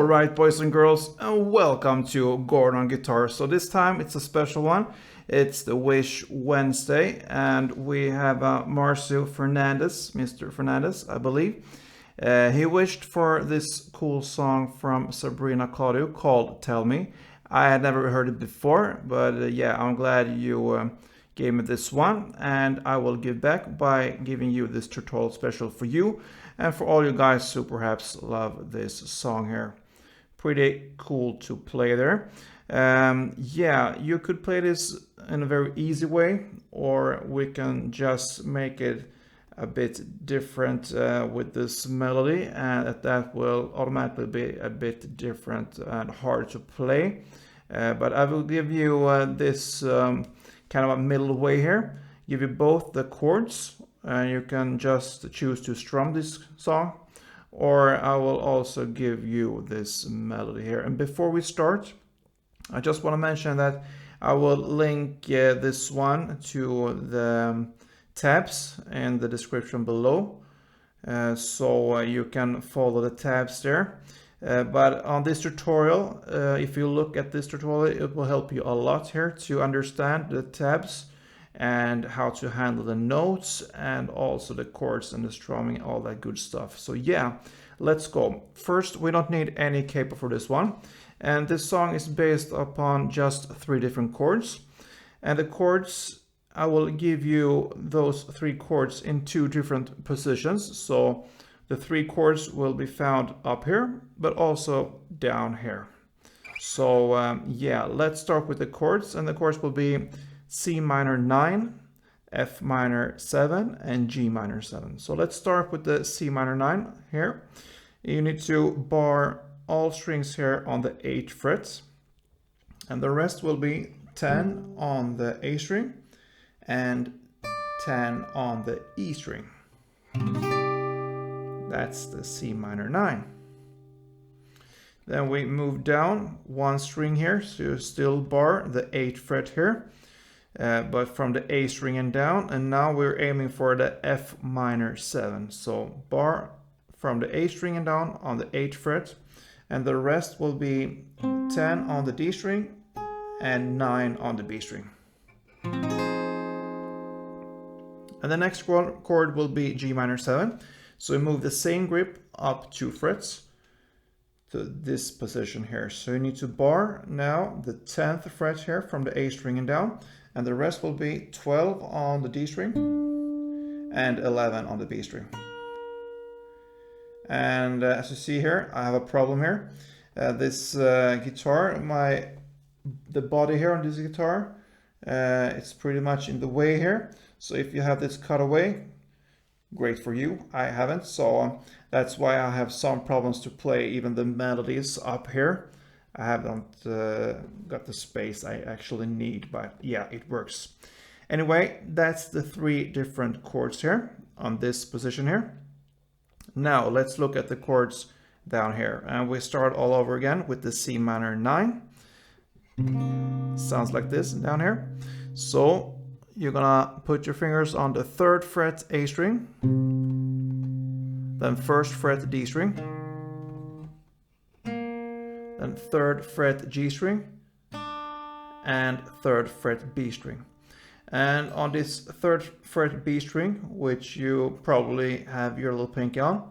Alright, boys and girls, and welcome to Gord on Guitar. So this time it's a special one. It's the Wish Wednesday, and we have Marcio Fernandez, Mr. Fernandez, I believe. He wished for this cool song from Sabrina Claudio called Tell Me. I had never heard it before, but yeah, I'm glad you gave me this one, and I will give back by giving you this tutorial special for you and for all you guys who perhaps love this song here. Pretty cool to play there. Yeah, you could play this in a very easy way, or we can just make it a bit different with this melody, and that will automatically be a bit different and hard to play. But I will give you this kind of a middle way here. Give you both the chords, and you can just choose to strum this song, or I will also give you this melody here. And before we start, I just want to mention that I will link this one to the tabs in the description below, so you can follow the tabs there. But on this tutorial, if you look at this tutorial, it will help you a lot here to understand the tabs and how to handle the notes and also the chords and the strumming, all that good stuff. So yeah, let's go. First, we don't need any capo for this one. And this song is based upon just 3 different chords. And the chords, I will give you those 3 chords in 2 different positions. So the 3 chords will be found up here, but also down here. So yeah, let's start with the chords, and the chords will be C minor 9, F minor 7, and G minor 7. So let's start with the C minor 9 here. You need to bar all strings here on the 8th fret, and the rest will be 10 on the A string and 10 on the E string. That's the C minor 9. Then we move down 1 string here, so you still bar the 8th fret here, but from the A string and down, and now we're aiming for the F minor 7. So bar from the A string and down on the 8th fret, and the rest will be 10 on the D string and 9 on the B string. And the next chord will be G minor 7. So we move the same grip up 2 frets to this position here. So you need to bar now the 10th fret here from the A string and down, and the rest will be 12 on the D string and 11 on the B string. And as you see here, I have a problem here. This guitar, the body here on this guitar, it's pretty much in the way here. So if you have this cut away, great for you. I haven't, so that's why I have some problems to play even the melodies up here. I haven't got the space I actually need, but yeah, it works. Anyway, that's the 3 different chords here on this position here. Now let's look at the chords down here, and we start all over again with the C minor 9. Sounds like this down here. So you're gonna put your fingers on the 3rd fret A string, then 1st fret D string, then 3rd fret G string, and 3rd fret B string. And on this 3rd fret B string, which you probably have your little pinky on,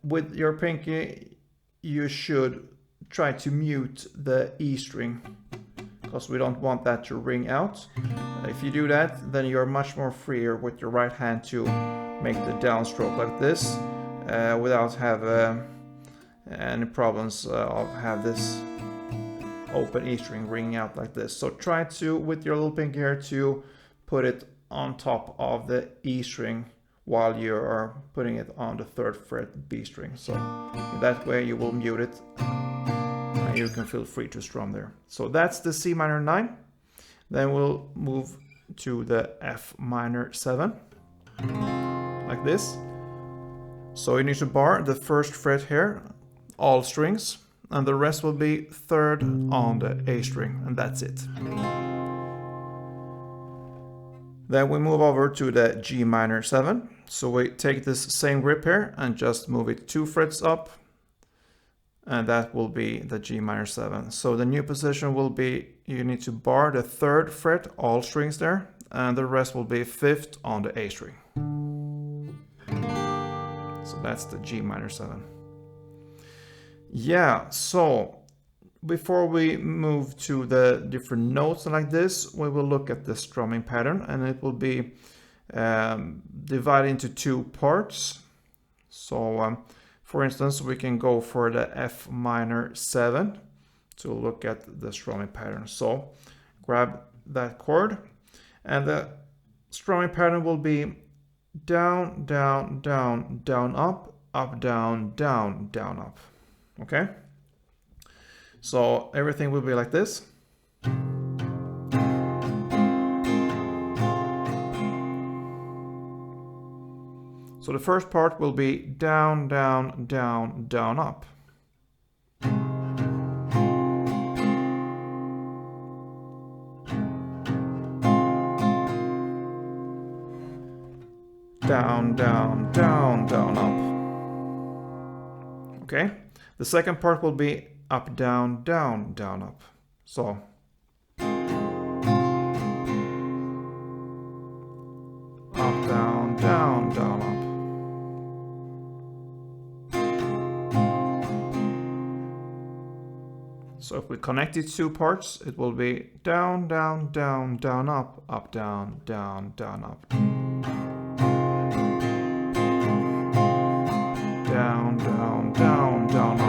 with your pinky you should try to mute the E string, because we don't want that to ring out. If you do that, then you're much more freer with your right hand to make the downstroke like this, without have any problems of have this open E string ringing out like this. So try to, with your little pinky here, to put it on top of the E string while you are putting it on the 3rd fret B string. So in that way you will mute it, and you can feel free to strum there. So that's the C minor 9. Then we'll move to the F minor 7, like this. So you need to bar the 1st fret here, all strings, and the rest will be 3rd on the A string, and that's it. Then we move over to the G minor 7. So we take this same grip here and just move it 2 frets up, and that will be the G minor 7. So the new position will be, you need to bar the 3rd fret, all strings there, and the rest will be 5th on the A string. So that's the G minor 7. Yeah, so before we move to the different notes like this, we will look at the strumming pattern, and it will be divided into 2 parts. So for instance, we can go for the F minor 7 to look at the strumming pattern. So grab that chord, and the strumming pattern will be down, down, down, down, up, up, down, down, down, up. Okay? So everything will be like this. So the first part will be down, down, down, down, up. Down, down, down, down, up. Okay? The second part will be up, down, down, down, up. So up, down, down, down, up. So if we connect these 2 parts, it will be down, down, down, down, up, down, down, down, up. Down, down, down, down,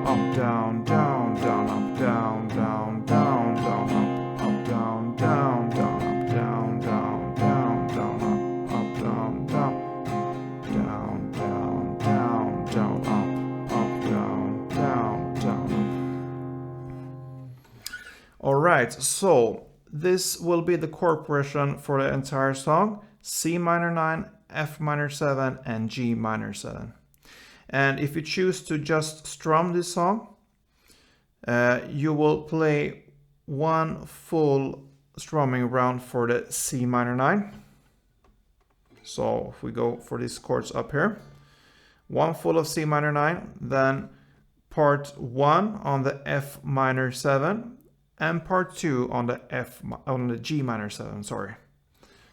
up, down, down, down, up, down, down, down, down, up, down, down, down, up, down, down, down, down, up, down, down, down, down, down, down, up, down, down, down, up. All right, so this will be the chord progression for the entire song: C minor 9, F minor 7, and G minor 7. And if you choose to just strum this song, you will play 1 full strumming round for the C minor 9. So if we go for these chords up here, 1 full of C minor 9, then part 1 on the F minor 7, and part 2 on the G minor 7, sorry.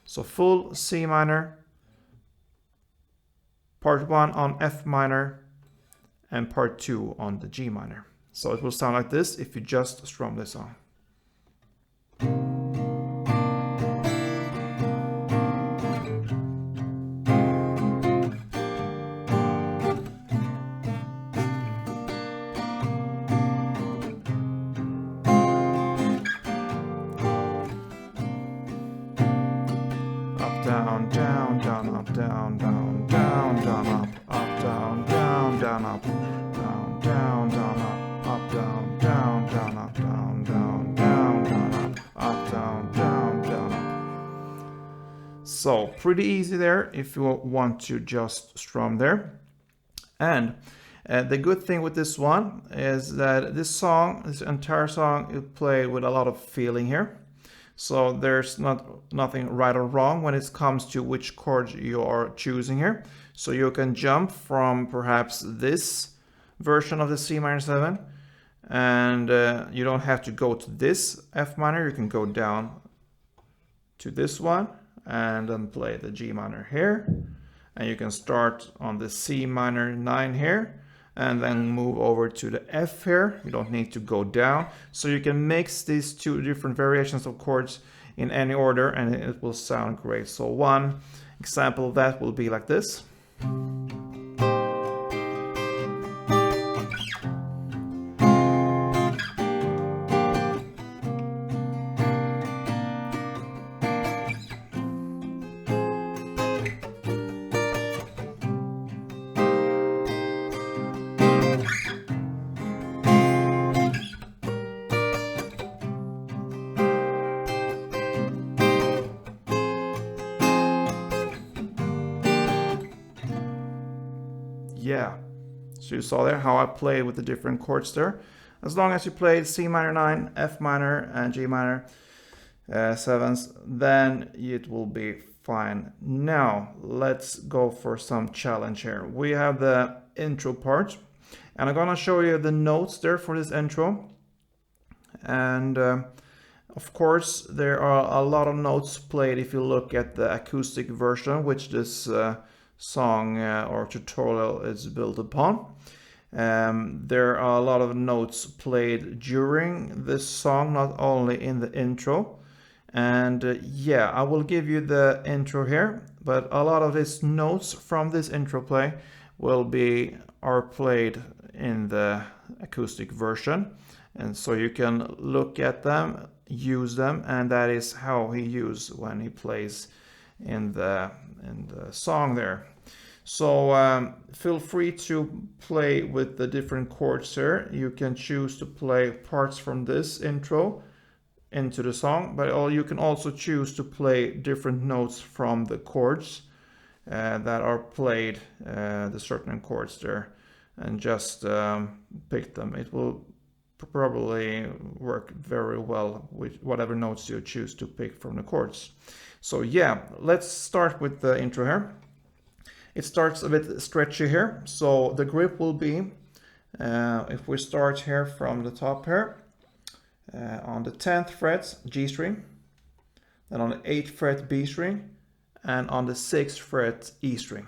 So full C minor, part 1 on F minor, and part 2 on the G minor. So it will sound like this if you just strum this song. Up, down, down, down, up, down, down, down, down, up, down, down, down, up, down, down, down, up, down, down, down, up, down, down, down, down, up, down, down, down, up. So pretty easy there if you want to just strum there. And the good thing with this one is that this entire song, is played with a lot of feeling here. So there's nothing right or wrong when it comes to which chord you are choosing here. So you can jump from perhaps this version of the C minor 7, and you don't have to go to this F minor. You can go down to this one and then play the G minor here. And you can start on the C minor 9 here and then move over to the F here. You don't need to go down. So you can mix these 2 different variations of chords in any order and it will sound great. So one example of that will be like this. Yeah, so you saw there how I played with the different chords there. As long as you played C minor 9, F minor, and G minor 7s, then it will be fine. Now, let's go for some challenge here. We have the intro part, And I'm gonna show you the notes there for this intro. And of course, there are a lot of notes played if you look at the acoustic version, which this song or tutorial is built upon. There are a lot of notes played during this song, not only in the intro. And yeah, I will give you the intro here, but a lot of these notes from this intro play are played in the acoustic version. And so you can look at them, use them, and that is how he uses when he plays in the song there. So feel free to play with the different chords here. You can choose to play parts from this intro into the song, but you can also choose to play different notes from the chords that are played, the certain chords there, and just pick them. It will probably work very well with whatever notes you choose to pick from the chords. So yeah, let's start with the intro here. It starts a bit stretchy here, so the grip will be, if we start here from the top here, on the 10th fret G string, then on the 8th fret B string, and on the 6th fret E string.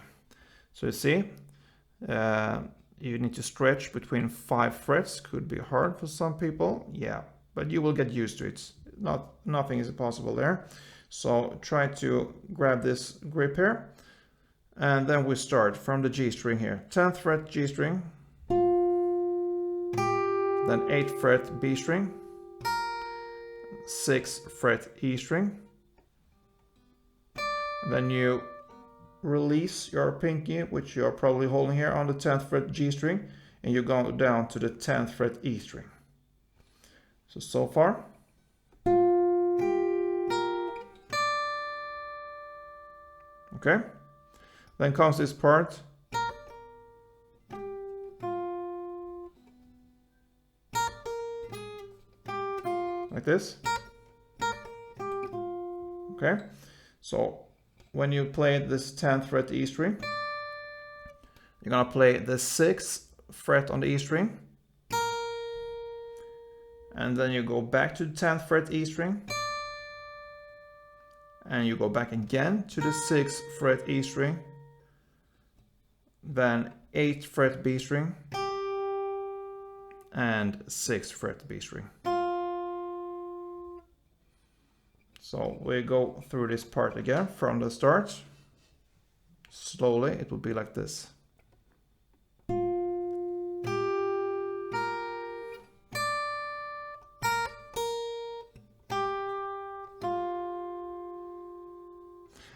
So you see, you need to stretch between 5 frets. Could be hard for some people, yeah, but you will get used to it. Nothing is impossible there. So try to grab this grip here, and then we start from the G string here. 10th fret G string, then 8th fret B string, 6th fret E string. Then you release your pinky, which you're probably holding here, on the 10th fret G string, and you go down to the 10th fret E string. So far. Okay. Then comes this part. Like this. Okay. So when you play this 10th fret E string, you're gonna play the 6th fret on the E string, and then you go back to the 10th fret E string, and you go back again to the 6th fret E string, then 8th fret B string, and 6th fret B string. So we go through this part again from the start. Slowly, it will be like this.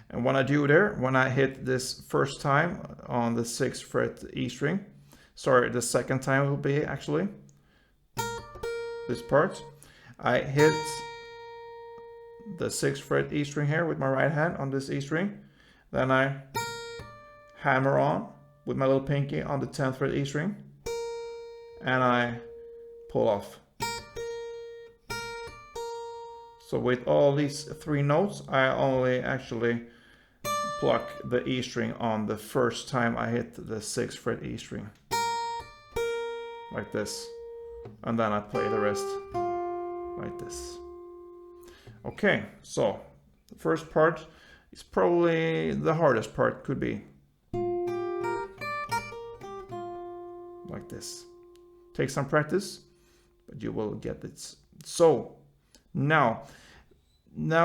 And when I do there, when I hit this first time on the 6th fret E string, sorry, the second time will be actually this part, I hit the 6th fret E string here with my right hand on this E string, then I hammer on with my little pinky on the 10th fret E string, and I pull off. So with all these 3 notes, I only actually pluck the E string on the first time I hit the 6th fret E string, like this, and then I play the rest like this. Okay, so the first part is probably the hardest part, could be like this. Take some practice, but you will get it. So now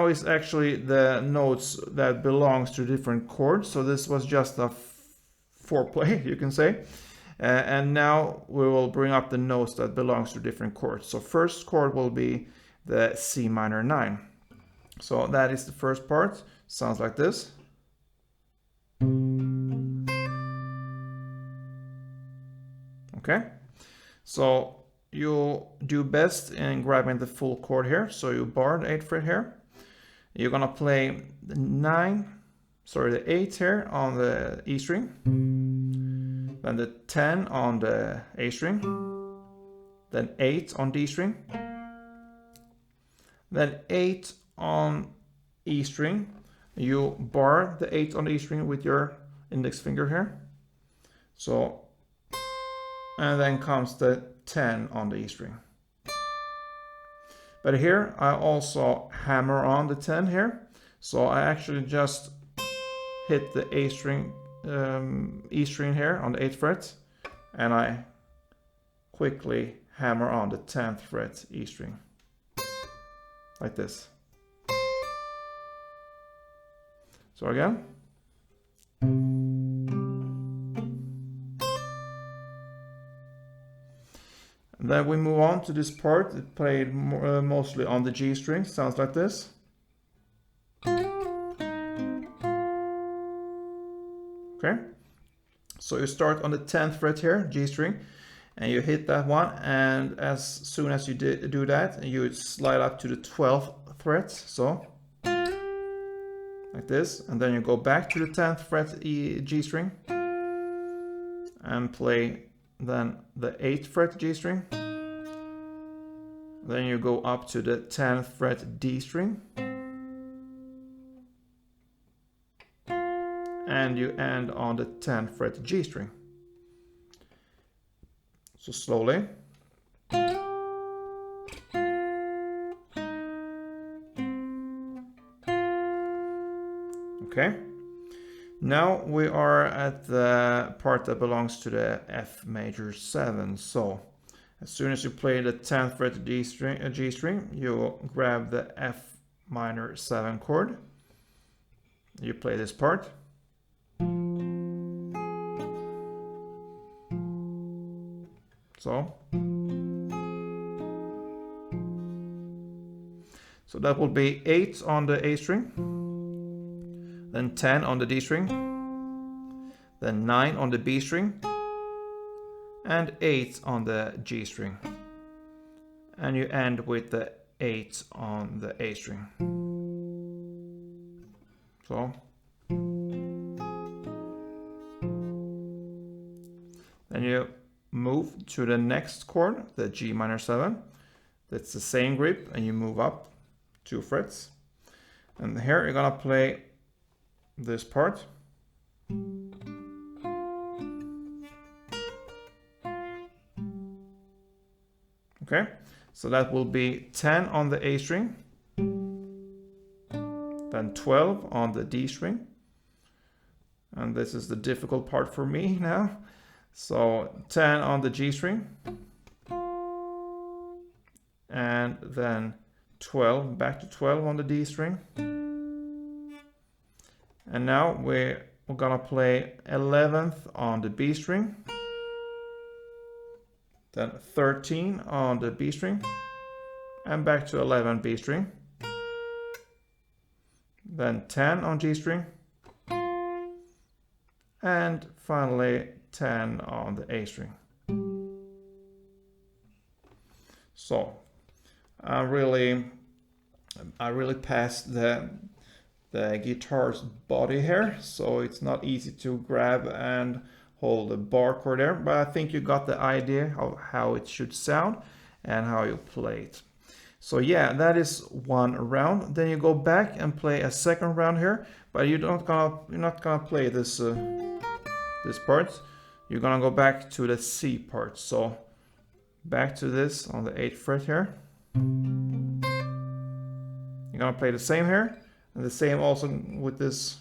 is actually the notes that belongs to different chords. So this was just a foreplay, you can say. And now we will bring up the notes that belongs to different chords. So first chord will be the C minor 9. So that is the first part. Sounds like this. Okay. So you do best in grabbing the full chord here. So you bar the 8th fret here. You're gonna play the 8 here on the E string. Then the 10 on the A string. Then 8 on D string. Then 8 on E string. You bar the 8 on the E string with your index finger here. So and then comes the 10 on the E string. But here I also hammer on the 10 here, so I actually just hit the A string, E string here on the 8th fret, and I quickly hammer on the 10th fret E string, like this. So again. And then we move on to this part. It played mostly on the G string, sounds like this. Okay, so you start on the 10th fret here, G string, and you hit that one, and as soon as you do that, you slide up to the 12th fret, so like this, and then you go back to the 10th fret G string and play then the 8th fret G string. Then you go up to the 10th fret D string, and you end on the 10th fret G string. So slowly. Okay. Now we are at the part that belongs to the F major 7. So as soon as you play the 10th fret G string, you grab the F minor 7 chord. You play this part. So that will be 8 on the A string, then 10 on the D string, then 9 on the B string, and 8 on the G string. And you end with the 8 on the A string. So then you move to the next chord, the G minor 7. That's the same grip, and you move up 2 frets. And here you're gonna play this part. Okay, so that will be 10 on the A string, then 12 on the D string, and this is the difficult part for me now. So 10 on the G string, and then 12, back to 12 on the D string. And now we're gonna play 11th on the B string, then 13 on the B string, and back to 11 B string, then 10 on G string, and finally 10 on the A string. So I really passed the guitar's body here, so it's not easy to grab and hold the bar chord there, but I think you got the idea of how it should sound and how you play it. So yeah, that is one round. Then you go back and play a second round here, but you're not gonna play this this part. You're gonna go back to the C part. So back to this on the 8th fret here. You're gonna play the same here, and the same also with this.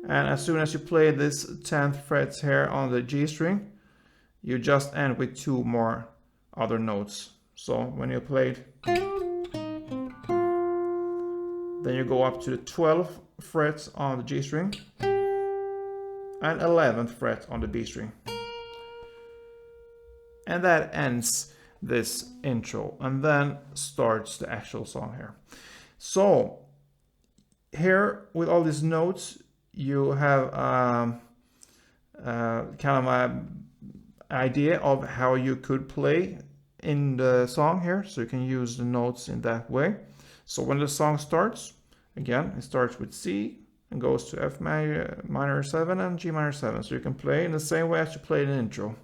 And as soon as you play this 10th fret here on the G string, you just end with 2 more other notes. So when you played, then you go up to the 12th fret on the G string and 11th fret on the B string. And that ends this intro, and then starts the actual song here. So here with all these notes, you have kind of an idea of how you could play in the song here, so you can use the notes in that way. So when the song starts, again, it starts with C and goes to F minor 7 and G minor 7, so you can play in the same way as you played in the intro.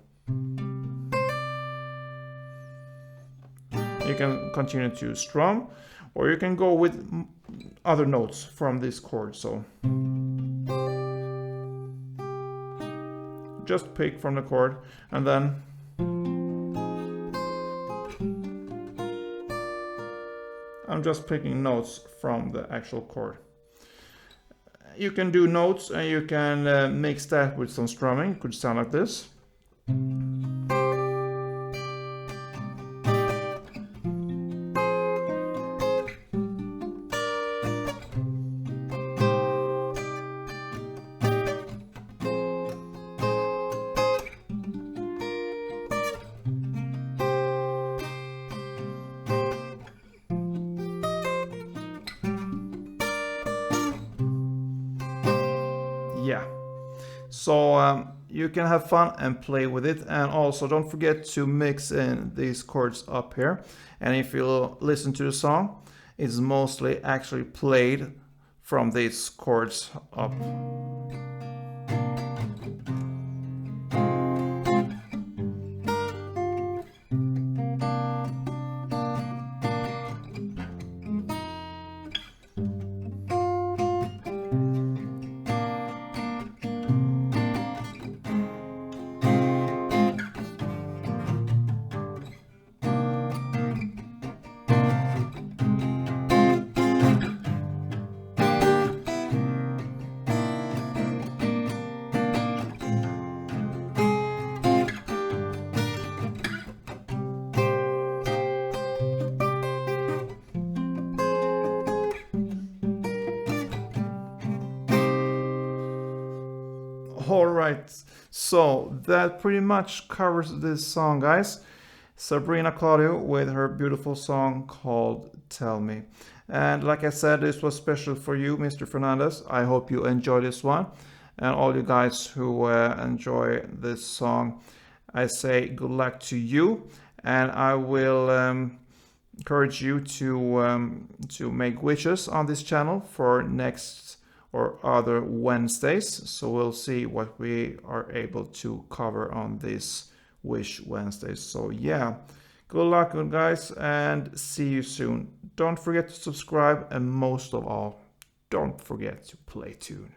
You can continue to strum, or you can go with other notes from this chord. So just pick from the chord, and then I'm just picking notes from the actual chord. You can do notes and you can mix that with some strumming. It could sound like this. Yeah, so you can have fun and play with it, and also don't forget to mix in these chords up here. And if you listen to the song, it's mostly actually played from these chords up. Alright, so that pretty much covers this song, guys. Sabrina Claudio with her beautiful song called Tell Me. And like I said, this was special for you, Mr. Fernandez. I hope you enjoy this one. And all you guys who enjoy this song, I say good luck to you. And I will encourage you to make wishes on this channel for next or other Wednesdays. So we'll see what we are able to cover on this Wish Wednesdays. So yeah, good luck, good guys, and see you soon. Don't forget to subscribe, and most of all, don't forget to play tune.